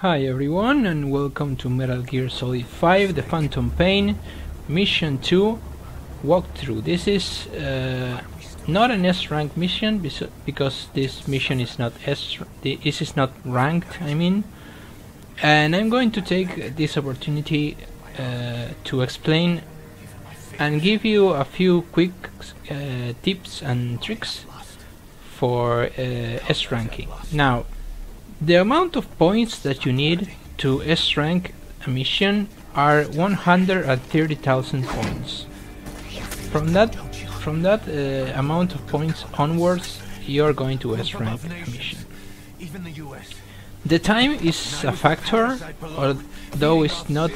Hi everyone and welcome to Metal Gear Solid 5 The Phantom Pain Mission 2 walkthrough. This is not an S-rank mission because this mission is not this is not ranked, and I'm going to take this opportunity to explain and give you a few quick tips and tricks for S-ranking. Now, the amount of points that you need to S-rank a mission are 130,000 points. From that amount of points onwards, you're going to S-rank a mission. The time is a factor, although it's not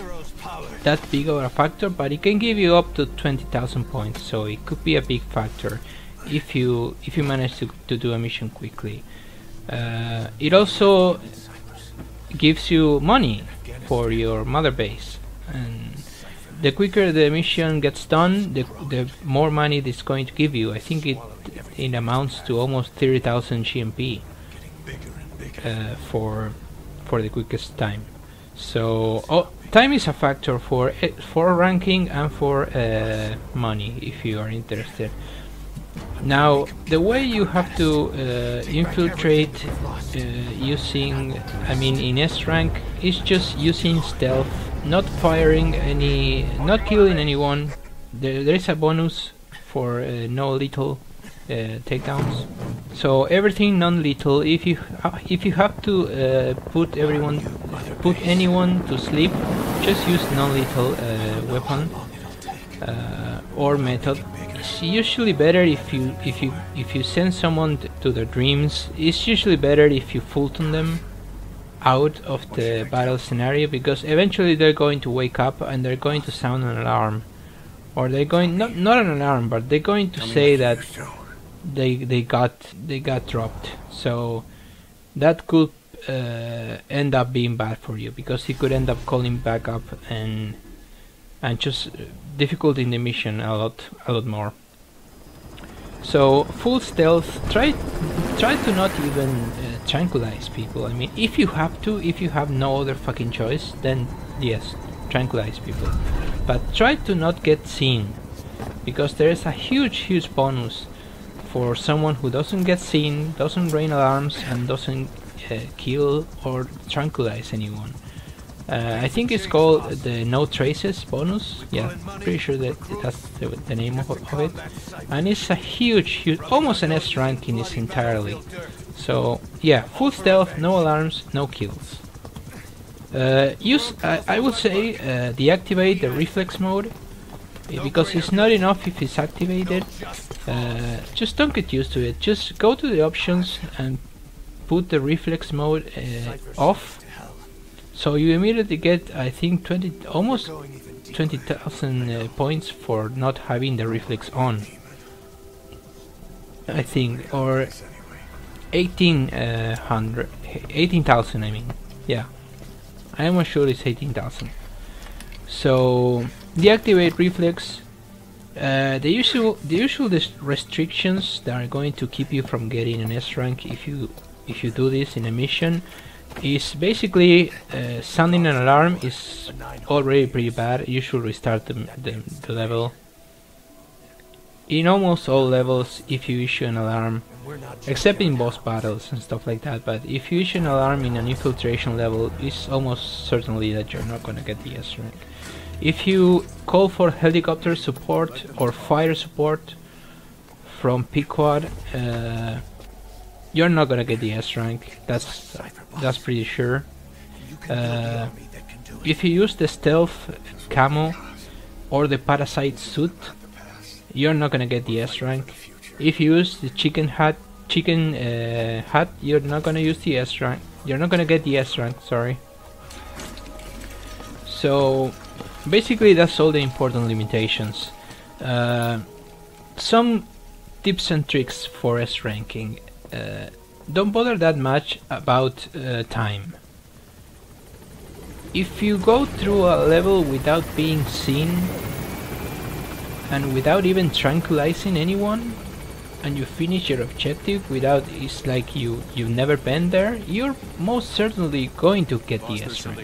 that big of a factor, but it can give you up to 20,000 points, so it could be a big factor if you manage to do a mission quickly. It also gives you money for your mother base, and the quicker the mission gets done, the more money it's going to give you. I think it amounts to almost 30,000 GMP for the quickest time. So time is a factor for ranking and for money if you are interested. Now, the way you have to infiltrate in S-rank is just using stealth, not firing not killing anyone. There is a bonus for no-lethal takedowns. So everything non-lethal. If you have to put anyone to sleep, just use non-lethal weapon or method. It's usually better if you send someone to their dreams. It's usually better if you Fulton them out of the battle scenario, because eventually they're going to wake up and they're going to sound an alarm, or they're going not an alarm, but they're going to say that they got dropped. So that could end up being bad for you, because he could end up calling back up and just difficulty in the mission a lot more. So full stealth. Try to not even tranquilize people. I mean, if you have no other fucking choice, then yes, tranquilize people. But try to not get seen, because there is a huge bonus for someone who doesn't get seen, doesn't rain alarms, and doesn't kill or tranquilize anyone. I think it's called the no traces bonus. Yeah, pretty sure that's the name of it. And it's a huge, almost an S rank in its entirely. So yeah, full stealth, no alarms, no kills. I would say deactivate the reflex mode, because it's not enough if it's activated. Just don't get used to it. Just go to the options and put the reflex mode off. So you immediately get, I think, almost 20,000 points for not having the reflex on. I think, or 18,000. I mean, yeah, I am sure it's 18,000. So deactivate reflex. The usual restrictions that are going to keep you from getting an S rank if you do this in a mission is basically sounding an alarm is already pretty bad. You should restart the level. In almost all levels, if you issue an alarm, except in boss battles and stuff like that, but if you issue an alarm in an infiltration level, it's almost certainly that you're not going to get the S rank. If you call for helicopter support or fire support from Pequod, you're not gonna get the S rank. That's pretty sure. If you use the stealth camo or the parasite suit, you're not gonna get the S rank. If you use the chicken hat, you're not gonna use the S rank. You're not gonna get the S rank. Sorry. So basically, that's all the important limitations. Some tips and tricks for S ranking. Don't bother that much about time. If you go through a level without being seen and without even tranquilizing anyone, and you finish your objective without, it's like you've never been there, you're most certainly going to get the S rank.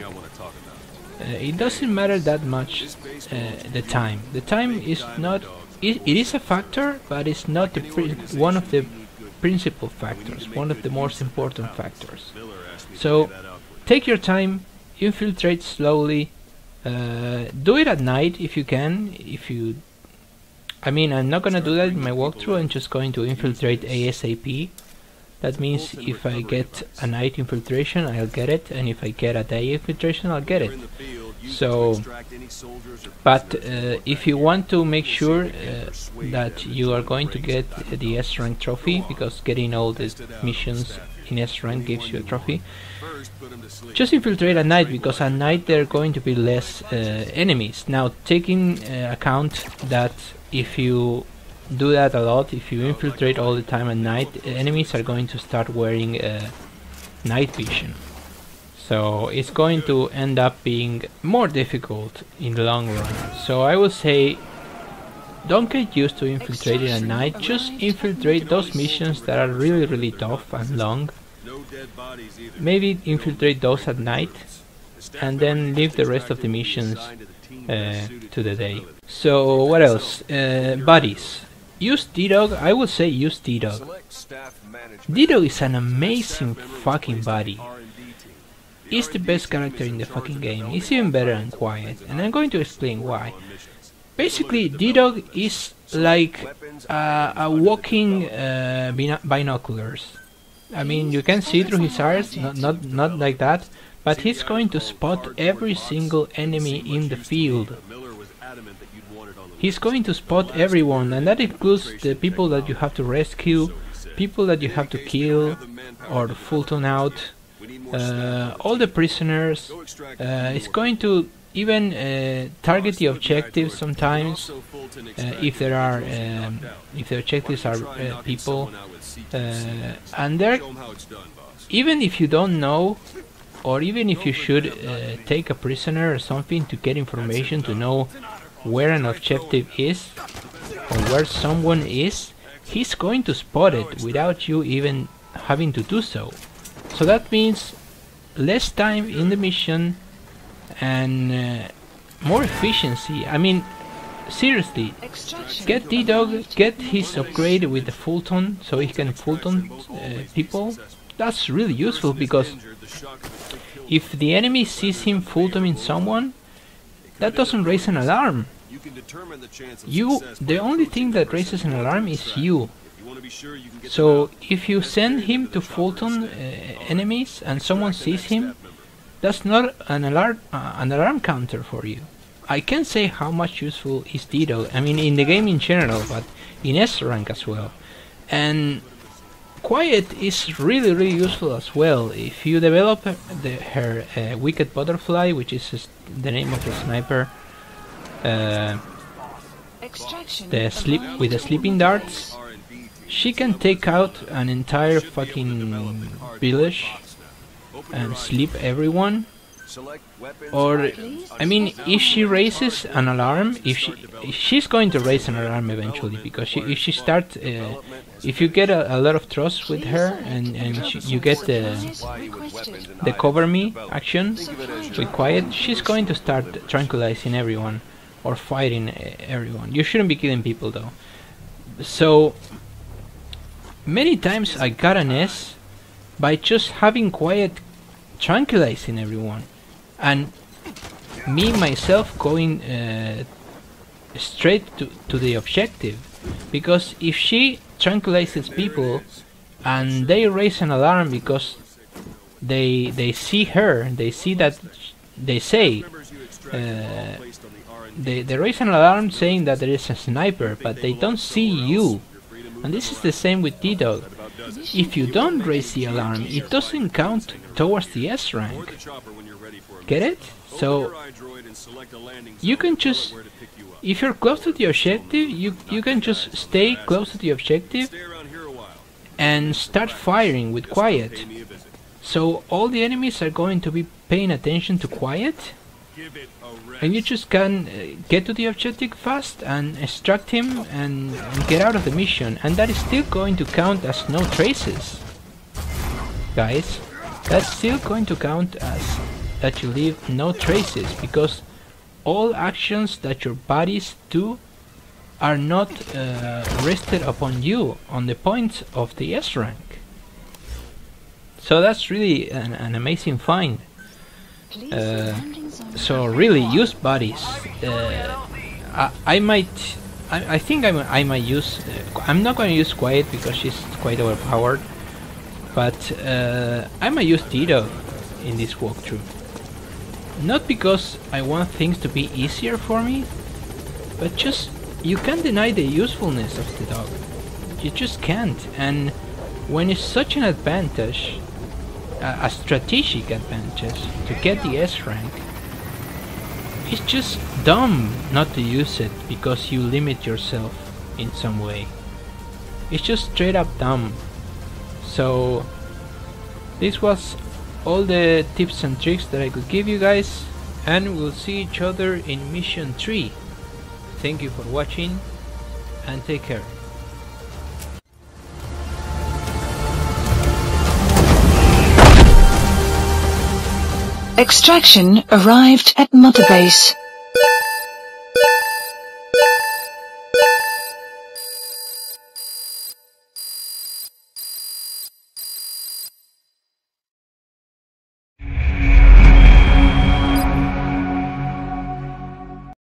It doesn't matter that much the time. The time is not, it is a factor, but it's not the one of the principal factors, one of the most important factors. So take your time, infiltrate slowly, do it at night if you can. I mean, I'm not gonna do that in my walkthrough, I'm just going to infiltrate ASAP. That means if I get a night infiltration, I'll get it, and if I get a day infiltration, I'll get it. So, but if you want to make sure that you are going to get the S rank trophy, because getting all the missions in S rank gives you a trophy, just infiltrate at night, because at night there are going to be less enemies. Now, taking account that if you do that a lot, if you infiltrate all the time at night, enemies are going to start wearing night vision. So it's going to end up being more difficult in the long run. So I would say don't get used to infiltrating at night, just infiltrate those missions that are really tough and long. Maybe infiltrate those at night and then leave the rest of the missions to the day. So what else? Buddies. Use D-Dog. I would say use D-Dog. D-Dog is an amazing fucking buddy. He's the best character in the fucking game. He's even better than Quiet, and I'm going to explain why. Basically, D-Dog is like a walking binoculars. I mean, you can see through his eyes, not like that, but he's going to spot every single enemy in the field. He's going to spot everyone, and that includes the people that you have to rescue, people that you have to kill or Fulton out, all the prisoners. It's going to even target the objectives sometimes if there are if the objectives are people, and there, even if you don't know, or even if you should take a prisoner or something to get information to know where an objective is or where someone is, he's going to spot it without you even having to do so. So that means less time in the mission and more efficiency. I mean, seriously, get D-Dog, get his upgrade with the Fulton so he can Fulton people. That's really useful, because if the enemy sees him Fultoning someone, that doesn't raise an alarm. The only thing that raises an alarm is you. So if you send him to Fulton enemies and someone sees him, that's not an alarm counter for you. I can't say how much useful is D-Dog, I mean in the game in general, but in S rank as well. And Quiet is really useful as well. If you develop her Wicked Butterfly, which is the name of the sniper, with the sleeping darts, she can take out an entire fucking village and sleep everyone. Or, I mean, if she raises an alarm, she's going to raise an alarm eventually, because if she starts, if you get a lot of trust with her and you get the cover me action with Quiet, she's going to start tranquilizing everyone or fighting everyone. You shouldn't be killing people though. So many times I got an S by just having Quiet tranquilizing everyone, and me myself going straight to the objective, because if she tranquilizes people and they raise an alarm because they see her, they see that they say they raise an alarm saying that there is a sniper, but they don't see you. And this is the same with D-Dog. If you don't raise the alarm, it doesn't count towards the S rank. Get it? So you can just, if you're close to the objective, you can just stay close to the objective and start firing with Quiet. So all the enemies are going to be paying attention to Quiet, And you just can get to the objective fast and extract him and get out of the mission, and that is still going to count as no traces. Guys, that's still going to count as that you leave no traces, because all actions that your bodies do are not rested upon you on the points of the S rank. So that's really an amazing find. So really use bodies. I think I might use. I'm not going to use Quiet because she's quite overpowered, but I might use Hado in this walkthrough. Not because I want things to be easier for me, but just you can't deny the usefulness of the dog. You just can't. And when it's such an advantage, a strategic advantage to get the S rank, it's just dumb not to use it because you limit yourself in some way. It's just straight up dumb. So this was all the tips and tricks that I could give you guys, and we'll see each other in mission 3. Thank you for watching and take care. Extraction arrived at Mother Base.